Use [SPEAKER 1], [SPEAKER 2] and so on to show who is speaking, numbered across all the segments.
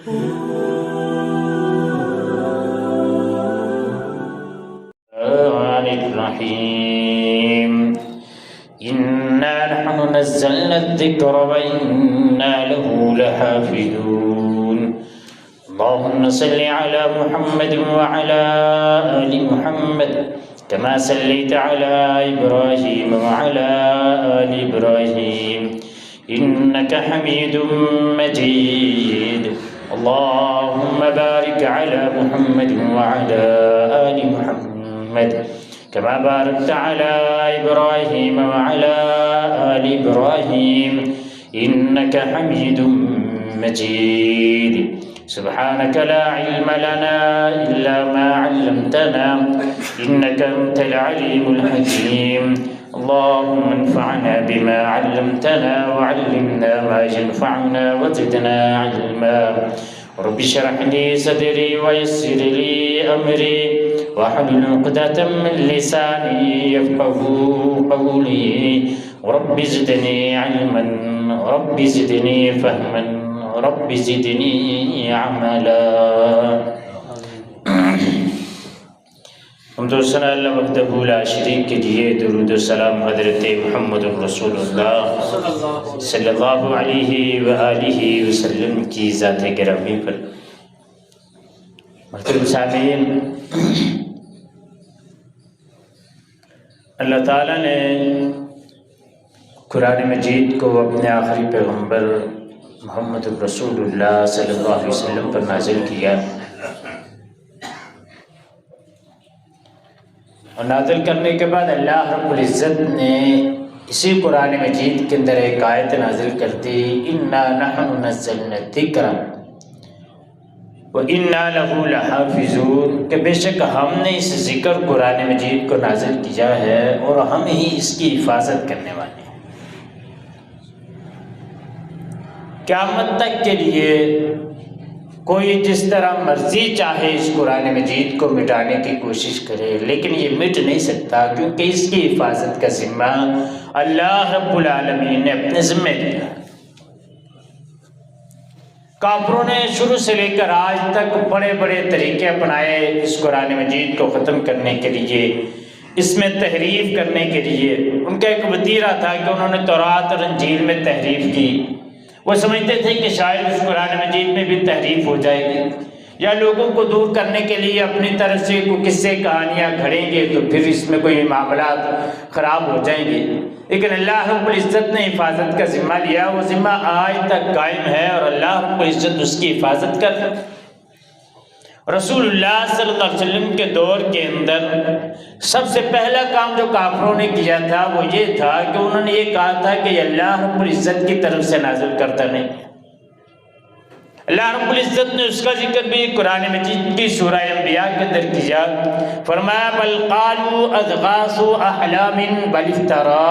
[SPEAKER 1] रहीम इन्ना नहनु नज़्ज़लना ज़िक्र व इन्ना लहू लहाफ़िज़ून। अल्लाहुम्मा सल्लि अला मुहम्मद व अला आलि मुहम्मद कमा सल्लैता अला इब्राहीम व अला आलि इब्राहीम इन्नका हमीदुम मजीद। अल्लाहुम्मा बारिक अला मुहम्मद व अला आलि मुहम्मद कमा बारकता अला इब्राहीम व अला आलि इब्राहीम इन्नका हमीदुम मजीद। सुब्हानक ला इल्म लना इल्ला मा अल्लमतना इन्नका अंतल अलीमुल हकीम। अल्लाहुम्मा अन्फ़अना बिमा अल्लमतना व अल्लिमना मा यंफ़अुना व ज़िदना इल्मा। रब्बि इश्रह ली सदरी व यस्सिर ली अमरी वहलुल उक़दतम मिन लिसानी यफ़क़हू क़ौली। रब्बि ज़िदनी इल्मन रब्बि ज़िदनी फ़हमन रब्बि ज़िदनी अमला। हम तो सना अल्लाह वहदहू ला शरीक के लिए दुरूद व सलाम हज़रत मुहम्मद रसूलुल्लाह सल्लल्लाहु अलैहि व आलिहि वसल्लम की ज़ात गिरामी पर। महतरम सामीन, अल्लाह ताला ने कुरान मजीद को अपने आखिरी पैगम्बर मोहम्मद रसूलुल्लाह सल्लल्लाहु अलैहि वसल्लम पर नाज़िल किया और नाज़िल करने के बाद अल्लाह रब्बुल इज़्ज़त ने इसी कुरान मजीद के अंदर एक आयत नाज़िल कर दी, इन्ना नहनु नज़्ज़लना ज़िक्र व इन्ना लहू लहाफ़िज़ून, कि बेशक हमने इस ज़िक्र कुरान मजीद को नाज़िल किया है और हम ही इसकी हिफाजत करने वाले हैं। क़यामत तक के लिए कोई जिस तरह मर्जी चाहे इस कुरान मजीद को मिटाने की कोशिश करे, लेकिन ये मिट नहीं सकता, क्योंकि इसकी हिफाजत का ज़िम्मा अल्लाह रब्बुल आलमीन ने अपने ज़िम्मे लिया। काफिरों ने शुरू से लेकर आज तक बड़े बड़े तरीके अपनाए इस कुरान मजीद को ख़त्म करने के लिए, इसमें तहरीफ करने के लिए। उनका एक वतीरा था कि उन्होंने तौरात और इंजील में तहरीफ की। वो समझते थे कि शायद इस कुरान मजीद में भी तहरीफ हो जाएगी, या लोगों को दूर करने के लिए अपनी तरफ से कोई किस्से कहानियाँ घड़ेंगे तो फिर इसमें कोई मामलात ख़राब हो जाएंगे। लेकिन अल्लाह रब्बुल इज़्ज़त ने हिफाजत का ज़िम्मा लिया, वो ज़िम्मा आज तक कायम है और अल्लाह रब्बुल इज़्ज़त उसकी हिफाजत कर रहा है। रसूलुल्लाह सल्लल्लाहु अलैहि वसल्लम के दौर के अंदर सबसे पहला काम जो काफिरों ने किया था वो ये था कि उन्होंने ये कहा था कि अल्लाह रब्बुल इज़्ज़त की तरफ से नाज़िल करता नहीं। अल्लाह रब्बुल इज़्ज़त ने उसका जिक्र भी कुरान मजीद की सूरह अंबिया के अंदर किया। फरमाया बल क़ालू अज़ग़ासु अहलामिन बल इफ्तरा,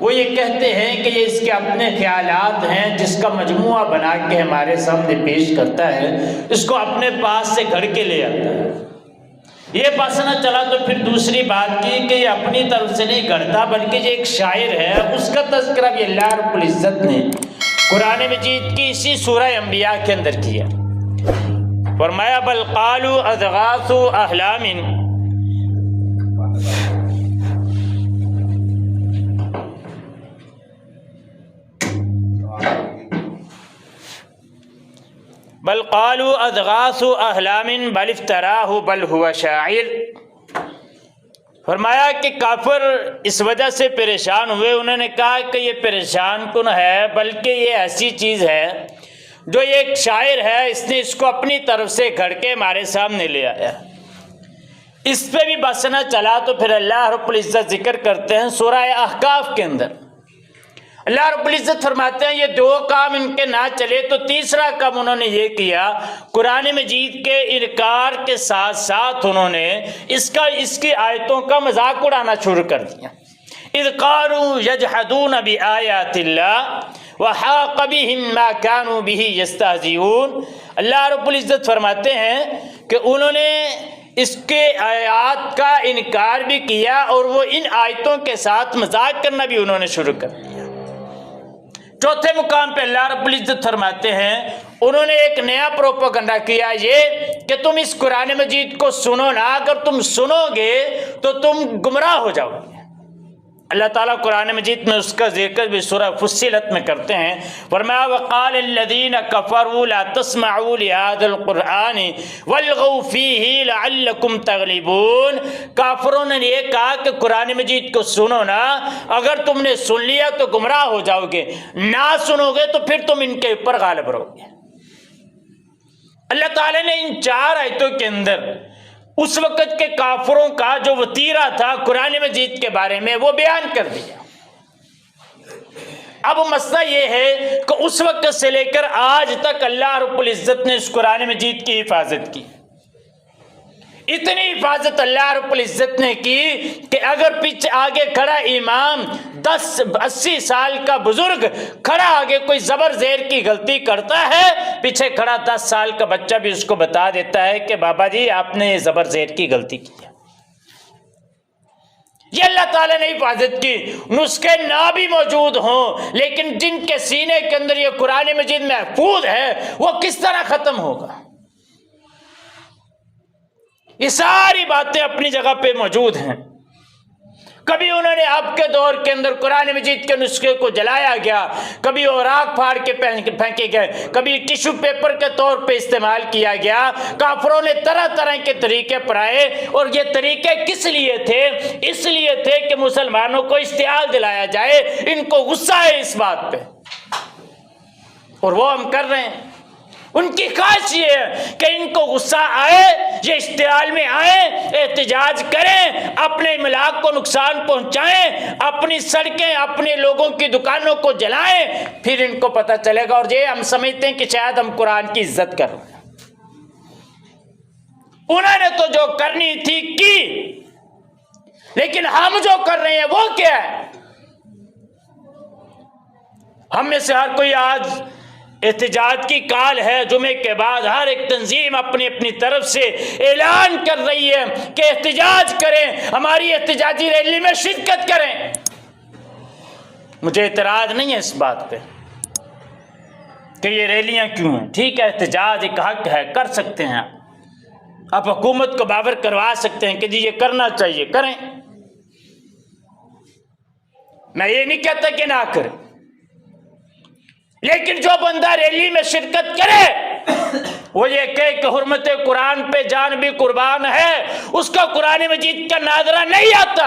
[SPEAKER 1] वो ये कहते हैं कि ये इसके अपने ख्यालात हैं जिसका मजमुआ बना के हमारे सामने पेश करता है, इसको अपने पास से घड़ के ले आता है। ये बस न चला तो फिर दूसरी बात की कि ये अपनी तरफ से नहीं गढ़ता, बल्कि ये एक शायर है, उसका तज़किरा भी अल्लाह रब्बुल इज़्ज़त ने कुरान मजीद की इसी सूरह अंबिया के अंदर किया। फरमाया बल क़ालू अज़ग़ासु अहलामिन, बल क़ालू अज़ग़ासु अहलामिन बल इफ्तराहु बल हुवा शाइर। फरमाया कि काफिर इस वजह से परेशान हुए, उन्होंने कहा कि ये परेशान कुन है, बल्कि ये ऐसी चीज़ है जो ये एक शायर है, इसने इसको अपनी तरफ से घड़ के हमारे सामने ले आया। इस पे भी बस न चला तो फिर अल्लाह रब्बुल इज़्ज़त जिक्र करते हैं सूरह अहकाफ के अंदर। अल्लाह रब्बुल इज़्ज़त फरमाते हैं ये दो काम इनके ना चले तो तीसरा काम उन्होंने ये किया, कुरान मजीद के इनकार के साथ साथ उन्होंने इसकी आयतों का मजाक उड़ाना शुरू कर दिया। इज़ क़ालू यजहदून बिआयातिल्लाह व हाक़ बिहिम मा कानू बिही यस्तहज़िऊन। अल्लाह रब्बुल इज़्ज़त फरमाते हैं कि उन्होंने इसके आयत का इनकार भी किया और वो इन आयतों के साथ मजाक करना भी उन्होंने शुरू कर दिया। चौथे मुकाम पे अल्लाह रब्बुल इज्जत फरमाते हैं, उन्होंने एक नया प्रोपेगेंडा किया ये कि तुम इस कुरान मजीद को सुनो ना, अगर तुम सुनोगे तो तुम गुमराह हो जाओगे। अल्लाह ताला कुरान मजीद में उसका जिक्र भी सूरह फुस्सिलत में करते हैं, फरमाया वक़ाल लल्लज़ीना कफ़रू ला तस्मऊ लिहाज़ल क़ुरआन वल्ग़ू फ़ीही लअल्लकुम तग़लिबून। काफिरों ने ये कहा कि कुरान मजीद को सुनो ना, अगर तुमने सुन लिया तो गुमराह हो जाओगे, ना सुनोगे तो फिर तुम इनके ऊपर गालिब रहोगे। अल्लाह ताला ने इन 4 आयतों के अंदर उस वक़्त के काफिरों का जो वतीरा था कुरान मजीद के बारे में वो बयान कर दिया। अब मसला ये है कि उस वक़्त से लेकर आज तक अल्लाह रब्बुल इज्जत ने इस कुरान मजीद की हिफाजत की। इतनी हिफाजत अल्लाह रब्बुल इज्जत ने की कि अगर पीछे आगे खड़ा इमाम 10-80 साल का बुजुर्ग खड़ा आगे कोई जबर ज़ेर की गलती करता है, पीछे खड़ा 10 साल का बच्चा भी उसको बता देता है कि बाबा जी आपने ये जबर ज़ेर की गलती की है। ये अल्लाह ताला ने हिफाजत की। नुस्खे ना भी मौजूद हों, लेकिन जिनके सीने के अंदर ये कुरान मजीद महफूज है वो किस तरह खत्म होगा? ये सारी बातें अपनी जगह पे मौजूद हैं। कभी उन्होंने आपके दौर के अंदर कुरान मजीद के नुस्खे को जलाया गया, कभी औराक फाड़ के फेंके गए, कभी टिश्यू पेपर के तौर पे इस्तेमाल किया गया। काफिरों ने तरह तरह के तरीके अपनाए, और ये तरीके किस लिए थे? इसलिए थे कि मुसलमानों को इश्तियाल दिलाया जाए, इनको गुस्सा है इस बात पे, और वो हम कर रहे हैं। उनकी ख्वाहिश ये है कि इनको गुस्सा आए, ये इश्तियाल में आए, एहतजाज करें, अपने इमलाक को नुकसान पहुंचाएं, अपनी सड़कें अपने लोगों की दुकानों को जलाएं, फिर इनको पता चलेगा और ये हम समझते हैं कि शायद हम कुरान की इज्जत कर रहे हैं। उन्होंने तो जो करनी थी की, लेकिन हम जो कर रहे हैं वो क्या है? हम में से हर कोई आज एहतजाज की काल है, जुमे के बाद हर एक तंजीम अपनी अपनी तरफ से ऐलान कर रही है कि एहतजाज करें, हमारी एहतजाजी रैली में शिरकत करें। मुझे इतराज नहीं है इस बात पे कि ये रैलियां क्यों हैं। ठीक है, एहतजाज एक हक है, कर सकते हैं आप हुकूमत को बावर करवा सकते हैं कि जी ये करना चाहिए, करें। मैं ये नहीं कहता कि ना करें, लेकिन जो बंदा रैली में शिरकत करे वो ये कहे कि हुर्मत कुरान पे जान भी कुर्बान है, उसका कुरान मजीद का नादरा नहीं आता,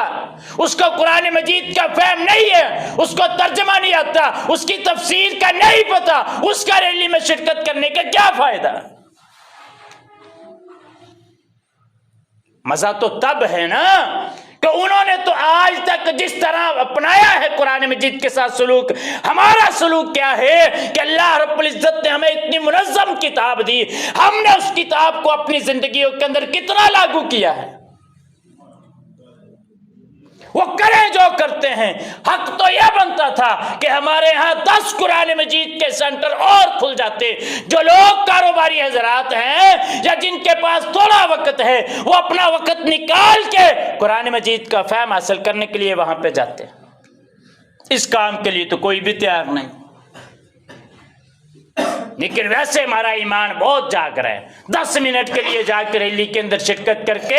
[SPEAKER 1] उसका कुरान मजीद का फहम नहीं है, उसको तर्जमा नहीं आता, उसकी तफसीर का नहीं पता, उसका रैली में शिरकत करने का क्या फायदा? मजा तो तब है ना कि उन्होंने तो आज तक जिस तरह अपनाया है कुरान मजीद के साथ सलूक, हमारा सलूक क्या है कि अल्लाह रब्बुल इज्जत ने हमें इतनी मुनज़्ज़म किताब दी, हमने उस किताब को अपनी जिंदगियों के अंदर कितना लागू किया है? वो करें जो करते हैं। हक तो यह बनता था कि हमारे यहाँ 10 कुरान मजीद के सेंटर और खुल जाते। जो लोग कारोबारी हजरात हैं या जिनके पास थोड़ा वक्त है, वो अपना वक्त निकाल के कुरान मजीद का फहम हासिल करने के लिए वहां पे जाते हैं। इस काम के लिए तो कोई भी तैयार नहीं, लेकिन वैसे हमारा ईमान बहुत जाग रहा है। 10 मिनट के लिए जाकर रैली के अंदर शिरकत करके,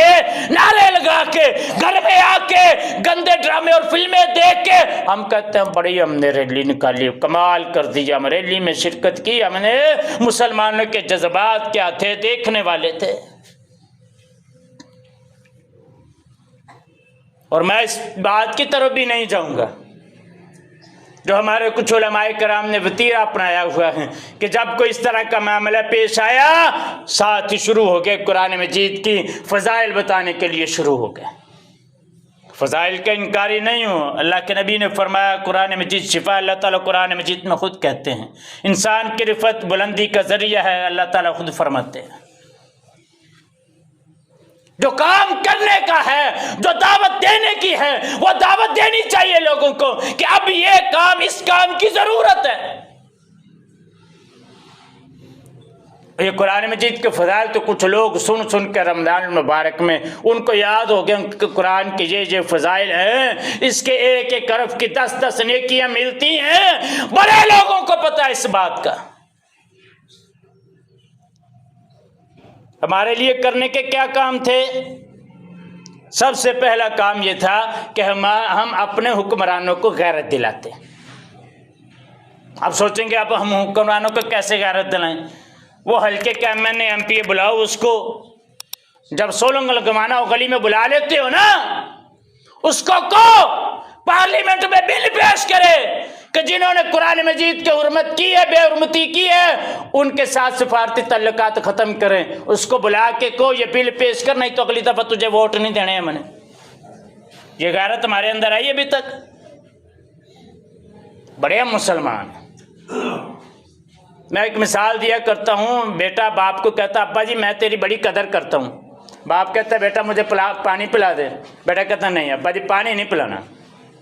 [SPEAKER 1] नारे लगा के, घर में आके गंदे ड्रामे और फिल्में देख के हम कहते हैं बड़ी हमने रैली निकाली, कमाल कर दिया, हम रैली में शिरकत की, हमने मुसलमानों के जज्बात क्या थे देखने वाले थे। और मैं इस बात की तरफ भी नहीं जाऊंगा जो हमारे कुछ उलमाए कराम ने वतीरा अपनाया हुआ है कि जब कोई इस तरह का मामला पेश आया, साथ ही शुरू हो गए कुरान मजीद की फ़ज़ाइल बताने के लिए शुरू हो गए। फ़ज़ाइल का इनकारी नहीं हो। अल्लाह के नबी ने फरमाया कुरान मजीद शिफा, अल्लाह ताला कुरान मजीद में खुद कहते हैं इंसान की रिफ़त बुलंदी का ज़रिया है, अल्लाह ताला खुद फरमाते हैं। जो काम करने का है, जो दावत देने की है, वो दावत देनी चाहिए लोगों को कि अब ये काम, इस काम की जरूरत है। ये कुरान मजीद के फ़ज़ाइल तो कुछ लोग सुन सुन कर रमज़ान मुबारक में उनको याद हो गया कि कुरान के ये फ़ज़ाइल हैं, इसके एक एक हरफ की 10-10 नेकियां मिलती हैं। बड़े लोगों को पता है इस बात का। हमारे लिए करने के क्या काम थे? सबसे पहला काम ये था कि हम अपने हुक्मरानों को गैरत दिलाते। आप सोचेंगे अब हम हुक्मरानों को कैसे गैरत दिलाएं? वो हल्के के MNA MP बुलाओ, उसको जब सोलंग लगवाना हो गली में बुला लेते हो ना, उसको को पार्लियामेंट में बिल पेश करे कि जिन्होंने कुरान मजीद की हुर्मत की है, बेहुरमती की है, उनके साथ सिफारती तल्लुकात खत्म करें। उसको बुला के को ये बिल पेश कर, नहीं तो अगली दफा तुझे वोट नहीं देने हैं मैंने। ये गैरत हमारे अंदर आई अभी तक? बड़े मुसलमान। मैं एक मिसाल दिया करता हूँ, बेटा बाप को कहता अब्बा जी मैं तेरी बड़ी कदर करता हूँ। बाप कहता बेटा मुझे पानी पिला दे। बेटा कहता नहीं अब्बा जी पानी नहीं पिलाना,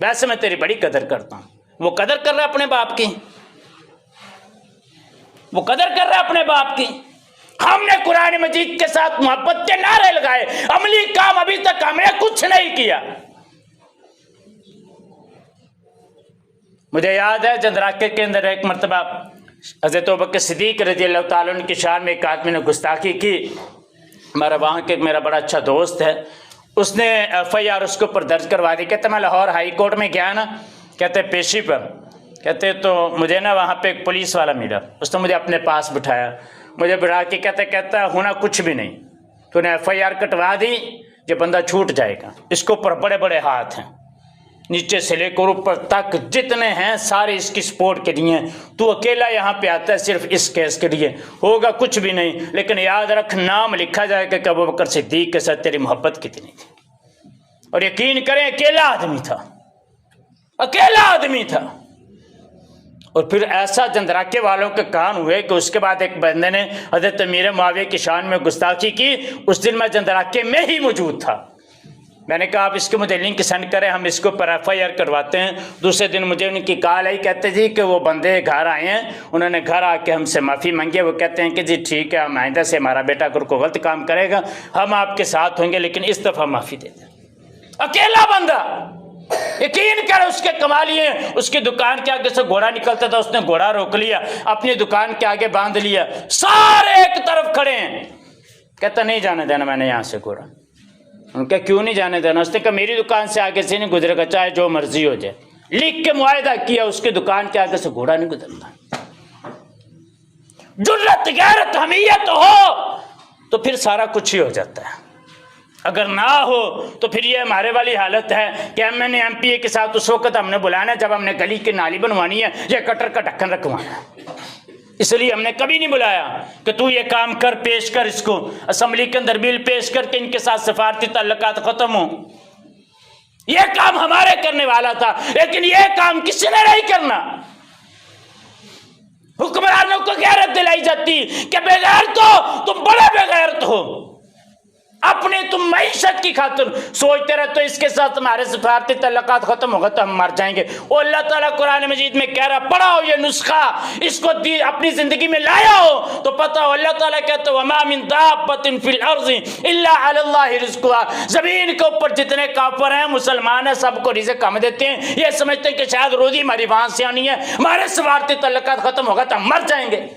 [SPEAKER 1] वैसे मैं तेरी बड़ी कदर करता हूँ। वो कदर कर रहा है अपने बाप की, वो कदर कर रहा है अपने बाप की। हमने कुरान मजीद के साथ मोहब्बत के नारे लगाए, अमली काम अभी तक हमने कुछ नहीं किया। मुझे याद है जंदराके के अंदर एक मरतबा हज़रत अबू बकर सिद्दीक़ रज़ियल्लाहु ताला अन्हु की शान में एक आदमी ने गुस्ताखी की। हमारा वहाँ के मेरा बड़ा अच्छा दोस्त है, उसने FIR उसके ऊपर दर्ज करवा दी। कहते मैं लाहौर हाई कोर्ट में गया ना, कहते पेशी पर, कहते तो मुझे ना वहाँ पे एक पुलिस वाला मिला, उसने मुझे अपने पास बिठाया। मुझे बिठा के कहता होना कुछ भी नहीं, तूने FIR कटवा दी, ये बंदा छूट जाएगा। इसके ऊपर बड़े बड़े हाथ हैं, नीचे से लेकर ऊपर तक जितने हैं सारे इसकी सपोर्ट के लिए। तू अकेला यहाँ पे आता है सिर्फ इस केस के लिए, होगा कुछ भी नहीं, लेकिन याद रख नाम लिखा जाएगा कि अबू बकर सिद्दीक के साथ तेरी मोहब्बत कितनी थी। और यकीन करें अकेला आदमी था, अकेला आदमी था। और फिर ऐसा जंदराके वालों के कान हुए कि उसके बाद एक बंदे ने हज़रत अमीर मुआविया की शान में गुस्ताखी की। उस दिन मैं जंदराके में ही मौजूद था। मैंने कहा आप इसके मुझे लिंक सेंड करें, हम इसके ऊपर FIR करवाते हैं। दूसरे दिन मुझे उनकी कॉल आई, कहते जी कि वो बंदे घर आए हैं, उन्होंने घर आके हमसे माफ़ी मांगी। वो कहते हैं कि जी ठीक है, हम आइंदा से हमारा बेटा अगर कोई गलत काम करेगा हम आपके साथ होंगे, लेकिन इस दफ़ा माफ़ी दे दें। अकेला बंदा, यकीन कर उसके कमालिए, उसकी दुकान के आगे से घोड़ा निकलता था, उसने घोड़ा रोक लिया, अपनी दुकान के आगे बांध लिया, सारे एक तरफ खड़े हैं। कहता नहीं जाने देना मैंने यहाँ से घोड़ा। उनका क्यों नहीं जाने देना? उसने कहा मेरी दुकान से आगे से नहीं गुजरेगा, चाहे जो मर्जी हो जाए। लिख के मुआहदा किया, उसकी दुकान के आगे से घोड़ा नहीं गुजरता। जुर्रत गैरत हमीयत हो तो फिर सारा कुछ ही हो जाता है, अगर ना हो तो फिर ये हमारे वाली हालत है कि MNA MPA के साथ उस वक्त हमने बुलाना है जब हमने गली की नाली बनवानी है या कटर का ढक्कन रखवाना है। इसलिए हमने कभी नहीं बुलाया कि तू ये काम कर, पेश कर, इसको असेंबली के अंदर बिल पेश करके इनके साथ सफारती ताल्लुकात खत्म हो। ये काम हमारे करने वाला था, लेकिन ये काम किसी ने नहीं करना। हुक्मरानों को गैरत दिलाई जाती कि बेगैरत हो तुम, बड़े बेगैरत हो, अपने तुम मईशत की खातिर सोचते रहते हो इसके साथ हमारे सफारती तल्लुकात खत्म होगा तो हम मर जाएंगे। और अल्लाह ताला कुरान मजीद में कह रहा, पढ़ा हो ये नुस्खा, इसको अपनी जिंदगी में लाया हो तो पता हो। अल्लाह ताला कहते वमा मिन दाब्बतिन फिल अर्ज़ि इल्ला अलल्लाहि रिज़्क़ुहा, जमीन के ऊपर जितने काफिर हैं मुसलमान हैं सबको रिज़्क़ हम देते हैं। ये समझते हैं कि शायद रोजी हमारी वहां से आनी है, हमारे सफारती तल्लुकात खत्म होगा तो हम मर जाएंगे।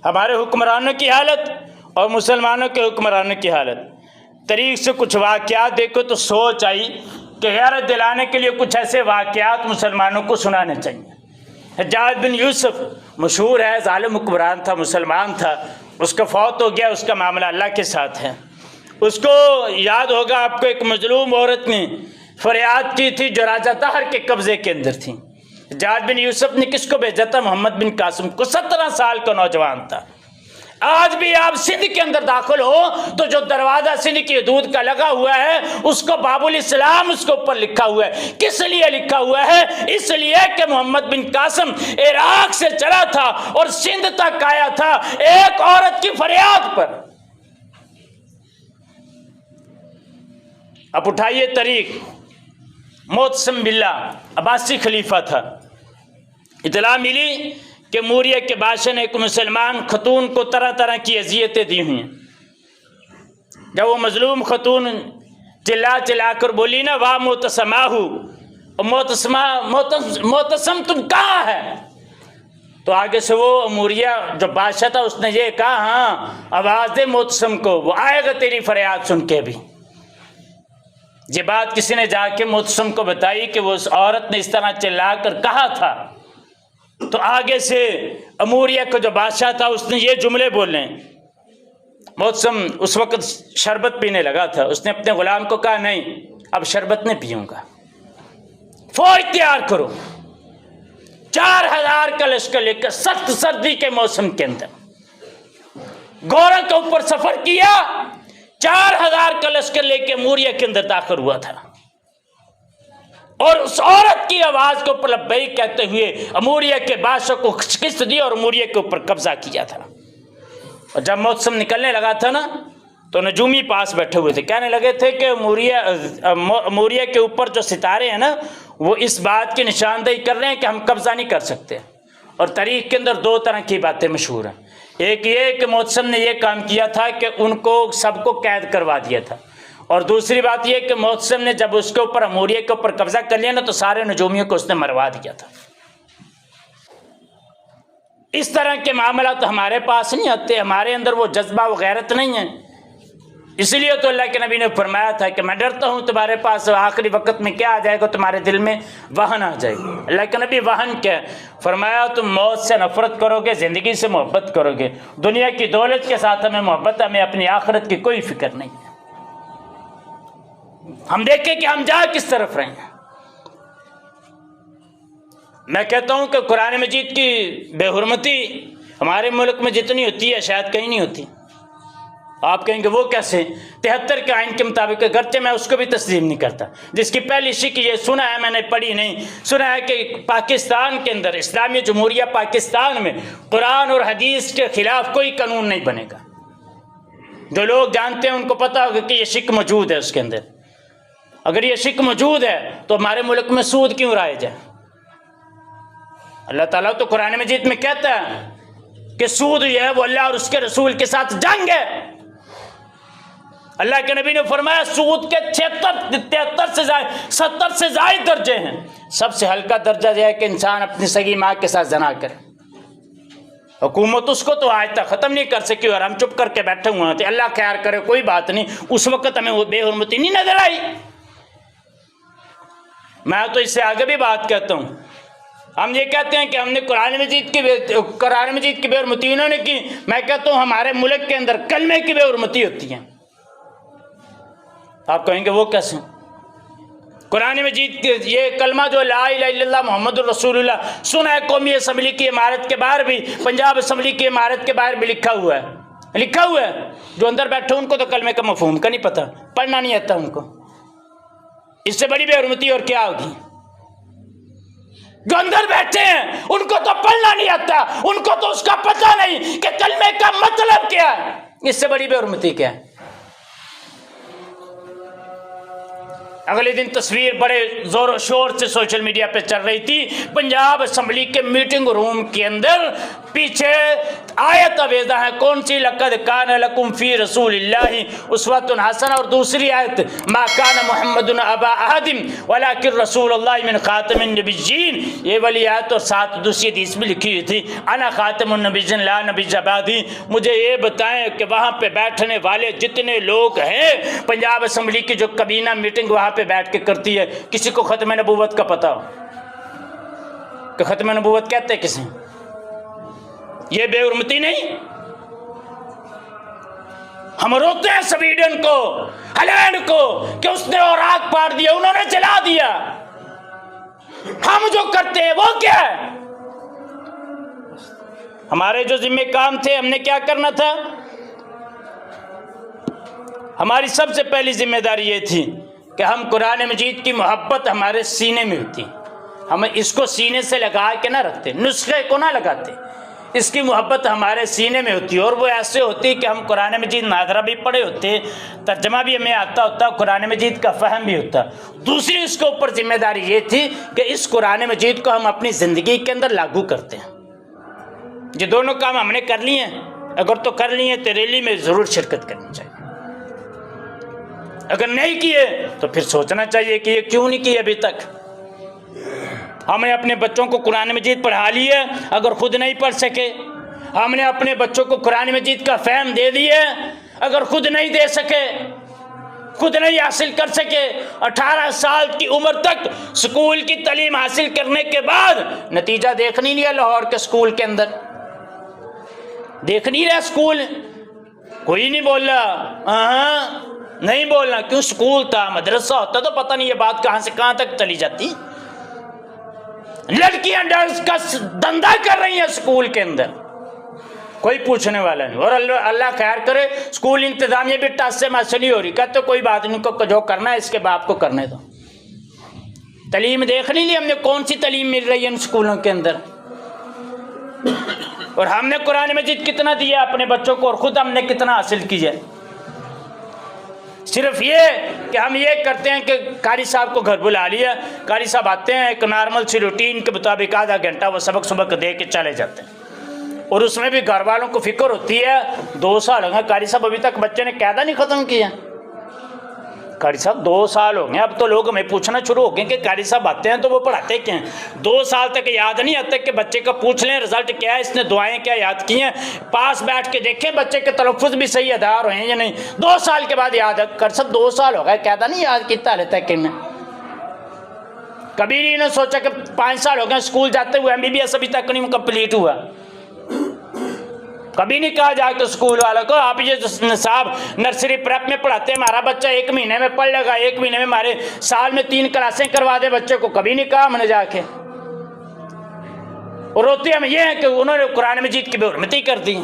[SPEAKER 1] हमारे हुक्मरानों की हालत और मुसलमानों के हुक्मरानों की हालत, तरीक़ से कुछ वाक़यात देखो तो सोच आई कि गैरत दिलाने के लिए कुछ ऐसे वाक़यात मुसलमानों को सुनाने चाहिए। हज्जाज बिन यूसुफ मशहूर है, ज़ालिम हुक्मरान था, मुसलमान था, उसका फौत हो गया, उसका मामला अल्लाह के साथ है। उसको याद होगा आपको, एक मजलूम औरत ने फरियाद की थी जो राजा दहर के कब्ज़े के अंदर थी। हज्जाज बिन यूसुफ ने किसको भेजा था? मोहम्मद बिन कासिम को, 17 साल का नौजवान था। आज भी आप सिंध के अंदर दाखिल हो तो जो दरवाज़ा सिंध की हदूद का लगा हुआ है उसको बाबुल इस्लाम उसके ऊपर लिखा हुआ है। किस लिए लिखा हुआ है? इसलिए कि मोहम्मद बिन कासिम इराक से चला था और सिंध तक आया था एक औरत की फरियाद पर। अब उठाइए तरीक, मोतसम बिल्ला अब्बासी खलीफा था, इतला मिली कि मूरिया के बादशाह ने एक मुसलमान खतून को तरह तरह की अजियतें दी हुई हैं। जब वो मजलूम खतून चिल्ला चिल्ला कर बोली ना, वाह मोतसमाहू, मोतसम तुम कहाँ है, तो आगे से वो मूरिया जो बादशाह था उसने ये कहा, हाँ आवाज़ दे मोतसम को, वो आएगा तेरी फरियाद सुन के भी। ये बात किसी ने जाके मोतसम को बताई कि वो उस औरत ने इस तरह चिल्ला कर कहा था, तो आगे से अमूरिया का जो बादशाह था उसने ये जुमले बोले। मोतसम उस वक्त शरबत पीने लगा था, उसने अपने गुलाम को कहा, नहीं अब शरबत नहीं पीऊंगा, फौज तैयार करो। 4000 का लश्कर लेकर सख्त सर्दी के मौसम के अंदर गोरा के ऊपर सफर किया। 4000 का लश्कर लेकर मूरिया के अंदर दाखिल हुआ था और उस औरत की आवाज के ऊपर लब्बैक कहते हुए अमूरिया के बादशाह को शिकस्त दी और अमूरिया के ऊपर कब्जा किया था। और जब मौसम निकलने लगा था ना, तो नजूमी पास बैठे हुए थे, कहने लगे थे कि मूरिया के ऊपर जो सितारे हैं ना, वो इस बात की निशानदेही कर रहे हैं कि हम कब्जा नहीं कर सकते। और तारीख के अंदर 2 तरह की बातें मशहूर हैं। एक ये कि मौसम ने यह काम किया था कि उनको सबको कैद करवा दिया था, और दूसरी बात यह कि मौसम ने जब उसके ऊपर मूरिया के ऊपर कब्जा कर लिया ना, तो सारे नजूमियों को उसने मरवा दिया था। इस तरह के मामला तो हमारे पास नहीं आते, हमारे अंदर वो जज्बा व गैरत नहीं है। इसलिए तो अल्लाह के नबी ने फरमाया था कि मैं डरता हूँ तुम्हारे पास आखिरी वक्त में क्या आ जाएगा, तुम्हारे दिल में वहन आ जाएगी। अल्लाह के नबी वहन क्या फरमाया, तुम मौत से नफरत करोगे, ज़िंदगी से मोहब्बत करोगे, दुनिया की दौलत के साथ हमें मोहब्बत, हमें अपनी आखिरत की कोई फिक्र नहीं है। हम देखें कि हम जा किस तरफ रहे हैं। मैं कहता हूँ कि कुरान मजीद की बेहुरमती हमारे मुल्क में जितनी होती है शायद कहीं नहीं होती। आप कहेंगे वो कैसे, 73 के आइन के मुताबिक, अगरचे मैं उसको भी तस्लीम नहीं करता, जिसकी पहली शिक ये सुना है, मैंने पढ़ी नहीं, सुना है कि पाकिस्तान के अंदर, इस्लामी जमहूरिया पाकिस्तान में कुरान और हदीस के खिलाफ कोई कानून नहीं बनेगा। जो लोग जानते हैं उनको पता होगा कि ये शिक मौजूद है उसके अंदर। अगर ये शिक मौजूद है तो हमारे मुल्क में सूद क्यों राइज है? अल्लाह ताला तो कुरान मजीद में कहता है कि सूद जो है वो अल्लाह और उसके रसूल के साथ जंग है। अल्लाह के नबी ने फरमाया सूद के 73 से 70 से ज्यादा दर्जे हैं। सबसे हल्का दर्जा यह है कि इंसान अपनी सगी माँ के साथ जना करे। हुकूमत उसको तो आज तक ख़त्म नहीं कर सकी और हम चुप करके बैठे हुए थे। अल्लाह ख्याल करे, कोई बात नहीं, उस वक्त हमें वो बेहुरमती नहीं नजर आई। मैं तो इससे आगे भी बात कहता हूँ। हम ये कहते हैं कि हमने कुरान मजीद की बेहुरमती इन्होंने की। मैं कहता हूँ हमारे मुल्क के अंदर कलमे की बेहुरमती होती है। आप कहेंगे वो कैसे? कुरान मजीद के ये कलमा जो ला इलाहा इल्लल्लाह मुहम्मदुर रसूलुल्लाह सुना है कौमी असम्बली की इमारत के बाहर भी, पंजाब असम्बली की इमारत के बाहर भी लिखा हुआ है। जो अंदर बैठे उनको तो कलमे का मफहूम का नहीं पता, पढ़ना नहीं आता उनको। इससे बड़ी बेहुरमती और क्या होगी? जो अंदर बैठे हैं उनको तो पढ़ना नहीं आता, उनको तो उसका पता नहीं कि कलमे का मतलब क्या है। इससे बड़ी बेहुरमती क्या है? अगले दिन तस्वीर बड़े जोर शोर से सोशल मीडिया पे चल रही थी। पंजाब असम्बली के मीटिंग रूम के अंदर पीछे आयत अवेदा है, कौन सी? लक़द कान लकुम फी रसूलिल्लाहि उस्वतुन हसना, और दूसरी आयत मा कान मुहम्मदुन अबा अहदिम वलाकिन रसूलुल्लाह मिन खातमिन नबिय्यीन। ये वाली आयत और साथ दूसरी हदीस में लिखी हुई थी अना खातमुन नबिय्यीन ला नबिय्य बादी। मुझे ये बताएं कि वहाँ पे बैठने वाले जितने लोग हैं, पंजाब असम्बली की जो कबीना मीटिंग वहाँ पे बैठ के करती है, किसी को खत्म नबूवत का पता हो कि खत्म नबूवत कहते हैं किसी? ये बेहुरमती नहीं? हम रोते हैं स्वीडन को, हॉलैंड को कि उसने और आग पाड़ दिया, उन्होंने जला दिया। हम जो करते हैं वो क्या है? हमारे जो जिम्मे काम थे, हमने क्या करना था? हमारी सबसे पहली जिम्मेदारी ये थी कि हम कुरान मजीद की मोहब्बत हमारे सीने में होती, हम इसको सीने से लगा के ना रखते, नुस्खे को ना लगाते, इसकी मोहब्बत हमारे सीने में होती। और वो ऐसे होती कि हम कुरान मजीद नादरा भी पढ़े होते, तर्जमा भी हमें आता होता, कुरान मजीद का फ़हम भी होता। दूसरी इसके ऊपर जिम्मेदारी ये थी कि इस कुरान मजीद को हम अपनी ज़िंदगी के अंदर लागू करते हैं। ये दोनों काम हमने कर लिए, अगर तो कर लिए तो रैली में ज़रूर शिरकत करनी चाहिए, अगर नहीं किए तो फिर सोचना चाहिए कि ये क्यों नहीं किए अभी तक। हमने अपने बच्चों को कुरान मजीद पढ़ा लिया, अगर खुद नहीं पढ़ सके। हमने अपने बच्चों को कुरान मजीद का फहम दे दिया, अगर खुद नहीं दे सके, खुद नहीं हासिल कर सके। 18 साल की उम्र तक स्कूल की तालीम हासिल करने के बाद नतीजा देख नहीं लिया लाहौर के स्कूल के अंदर, देख नहीं रहा स्कूल, कोई नहीं बोल रहा, नहीं बोलना। क्यों? स्कूल था, मदरसा होता तो पता नहीं ये बात कहां से कहां तक चली जाती। लड़कियां ड्रग्स का धंधा कर रही हैं स्कूल के अंदर, कोई पूछने वाला नहीं। और अल्लाह खैर करे, स्कूल इंतजामिया भी टस से मस नहीं हो रही, कहते कोई बात नहीं, को जो करना है इसके बाप को करने दो। तालीम देख नहीं ली हमने, कौन सी तालीम मिल रही है इन स्कूलों के अंदर। और हमने कुरान मजीद कितना दिया अपने बच्चों को और खुद हमने कितना हासिल किया। सिर्फ ये कि हम ये करते हैं कि कारी साहब को घर बुला लिया, कारी साहब आते हैं, एक नॉर्मल सी रूटीन के मुताबिक आधा घंटा वो सबक सुबक दे के चले जाते हैं। और उसमें भी घर वालों को फिक्र होती है। 2 साल हो गए कारी साहब अभी तक बच्चे ने कायदा नहीं ख़त्म किया। कारी साहब 2 साल हो गए, अब तो लोग हमें पूछना शुरू हो गए कि कारी साहब आते हैं तो वो पढ़ाते क्या हैं। 2 साल तक याद नहीं आता कि बच्चे का पूछ लें रिजल्ट क्या है, इसने दुआएं क्या याद की हैं, पास बैठ के देखें बच्चे के तलफ़ुज़ भी सही अदा हुए हैं या नहीं। 2 साल के बाद याद है। कर सब 2 साल हो गए, कायदा नहीं याद किया हाले तक इन्हें। कभी नहीं सोचा कि 5 साल हो गए स्कूल जाते हुए, MBBS अभी तक नहीं कंप्लीट हुआ। कभी नहीं कहा जाके स्कूल वालों को आप ये साहब नर्सरी प्रेप में पढ़ाते हैं, हमारा बच्चा 1 महीने में पढ़ लेगा, 1 महीने में हमारे साल में 3 क्लासें करवा दे बच्चे को। कभी नहीं कहा हमने जाके। और रोते हम ये हैं कि उन्होंने कुरान मजीद की बेहुरमती कर दी।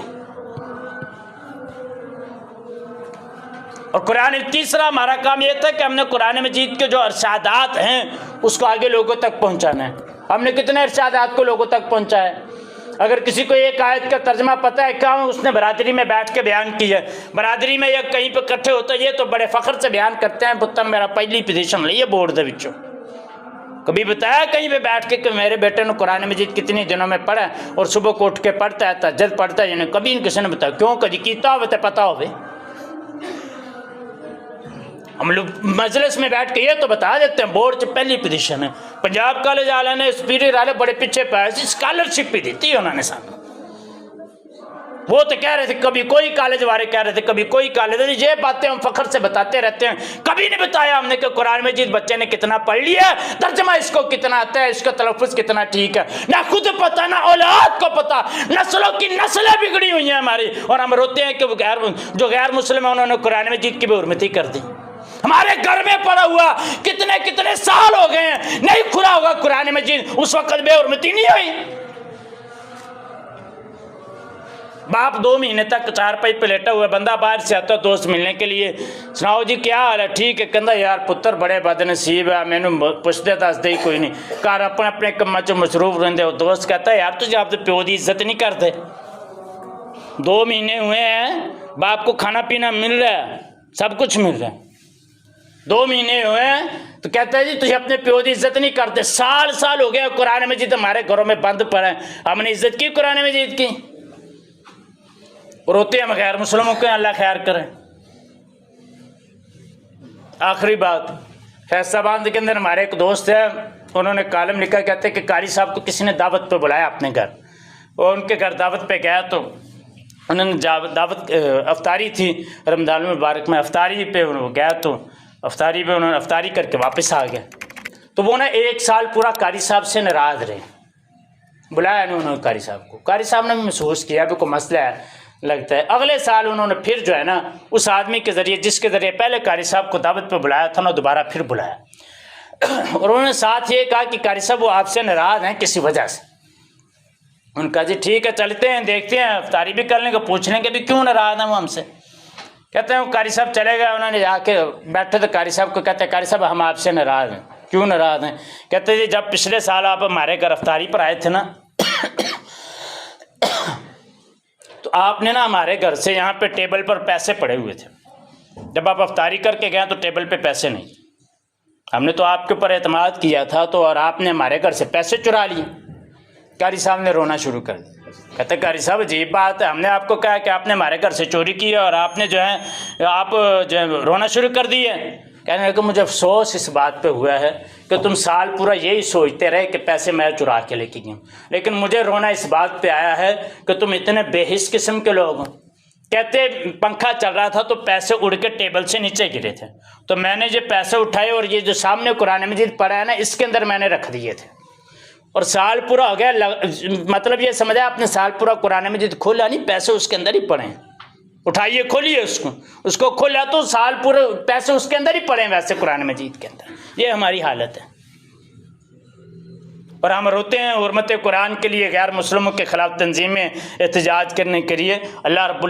[SPEAKER 1] और कुरान, तीसरा हमारा काम ये था कि हमने कुरान मजीद के जो अरशादात हैं उसको आगे लोगों तक पहुंचाना है। हमने कितने अरशादात को लोगों तक पहुंचाया। अगर किसी को एक आयत का तर्जमा पता है क्या उसने बरादरी में बैठ के बयान किया, बरादरी में या कहीं पे इकट्ठे होते ये तो बड़े फख्र से बयान करते हैं, पुत्र मेरा पहली पोजीशन ली है बोर्ड के विचों। कभी बताया कहीं पे बैठ के कि मेरे बेटे ने कुरान मजीद कितने दिनों में पढ़ा और सुबह को उठ के पढ़ता है, तहज्जुद पढ़ता है, यानी कभी किसी ने बताया। क्यों? कभी कीता हो तो पता हो। हम लोग मजलिस में बैठ के ये तो बता देते हैं बोर्ड च पहली पोजीशन है। पंजाब कॉलेज वाले ने सुपीरियर वाले बड़े पीछे पाए, स्कॉलरशिप भी दी थी उन्होंने सामने। वो तो कह रहे थे, कभी कोई कॉलेज वाले कह रहे थे, कभी कोई कॉलेज। ये बातें हम फख्र से बताते रहते हैं। कभी नहीं बताया हमने कि कुरान मजीद बच्चे ने कितना पढ़ लिया, तर्जमा इसको कितना आता है, इसका तलफ़ुज़ कितना ठीक है। ना खुद पता, ना औलाद को पता, नस्लों की नस्लें बिगड़ी हुई हैं हमारी। और हम रोते हैं कि जो गैर मुस्लिम है उन्होंने कुरान मजीद की बेहुरमती कर दी। हमारे घर में पड़ा हुआ कितने कितने साल हो गए हैं, नहीं खुला होगा कुरान मजीद, उस वक्त बेहुरमती नहीं हुई। बाप 2 महीने तक 4 पाई पे लेटा हुआ, बंदा बाहर से आता दोस्त मिलने के लिए, सुनाओ जी क्या हाल है, ठीक है। कहता यार पुत्र बड़े बदनसीब है, मैनू पुछते दस दे कोई नहीं, घर अपने अपने कम्मा च मसरूफ रहते हो। दोस्त कहता यार तुझे आप तो प्यो की इज्जत नहीं करते। 2 महीने हुए हैं, बाप को खाना पीना मिल रहा है, सब कुछ मिल रहा है। 2 महीने हुए हैं तो कहता है जी तुझे अपने प्यो की इज्जत नहीं करते। साल साल हो गया कुरान मजीद हमारे घरों में बंद पड़ा है, हमने इज्जत की कुरान मजीद की। रोते हम गैर मुस्लिमों के, अल्लाह खैर करे। आखिरी बात, फैसलाबाद के अंदर हमारे एक दोस्त है, उन्होंने कॉलम लिखा, कहते हैं कि कारी साहब को किसी ने दावत पे बुलाया अपने घर, और उनके घर दावत पे गया तो उन्होंने दावत अफ्तारी थी रमज़ान मुबारक में, अफ्तारी पे गया तो अफ्तारी पे उन्होंने अफ्तारी करके वापस आ गए। तो वो ना 1 साल पूरा कारी साहब से नाराज़ रहे। बुलाया नहीं उन्होंने कारी साहब को, कारी साहब ने भी महसूस किया कि कोई मसला है लगता है। अगले साल उन्होंने फिर जो है ना उस आदमी के ज़रिए जिसके ज़रिए पहले कारी साहब को दावत पे बुलाया था ना, दोबारा फिर बुलाया। और उन्होंने साथ ये कहा कि कारी साहब वो आपसे नाराज़ हैं किसी वजह से। उनका जी ठीक है चलते हैं, देखते हैं, अफ्तारी भी कर लेंगे, पूछ लेंगे भी क्यों नाराज़ हैं वो हमसे। कहते हैं वो कारी साहब चले गए, उन्होंने जाके बैठे तो कारी साहब को कहते हैं कारी साहब हम आपसे नाराज़ हैं। क्यों नाराज़ हैं? कहते जी जब पिछले साल आप हमारे घर अफ्तारी पर आए थे ना तो आपने ना हमारे घर से यहाँ पे टेबल पर पैसे पड़े हुए थे। जब आप अफ्तारी करके गए तो टेबल पे पैसे नहीं, हमने तो आपके ऊपर एतमाद किया था तो, और आपने हमारे घर से पैसे चुरा लिए। कारी साहब ने रोना शुरू कर दिया। कहते कारी साहब अजीब बात है, हमने आपको कहा कि आपने हमारे घर से चोरी की है और आपने जो है आप जो है रोना शुरू कर दिए। कहने लगे मुझे अफसोस इस बात पे हुआ है कि तुम साल पूरा यही सोचते रहे कि पैसे मैं चुरा के लेके गया, लेकिन मुझे रोना इस बात पे आया है कि तुम इतने बेहिस किस्म के लोग हो। कहते पंखा चल रहा था तो पैसे उड़ के टेबल से नीचे गिरे थे, तो मैंने ये पैसे उठाए और ये जो सामने कुरान मजीद पड़ा है ना, इसके अंदर मैंने रख दिए थे। और साल पूरा हो गया, मतलब ये समझा आपने, साल पूरा कुरान मजीद खोला नहीं, पैसे उसके अंदर ही पड़े हैं। उठाइए खोलिए उसको खोला तो साल पूरे पैसे उसके अंदर ही पड़े हैं, वैसे कुरान मजीद के अंदर। ये हमारी हालत है और हम रोते हैं हुर्मत कुरान के लिए गैर मुस्लिमों के खिलाफ तंजीमें एहतजाज करने के लिए। अल्लाह रब्बुल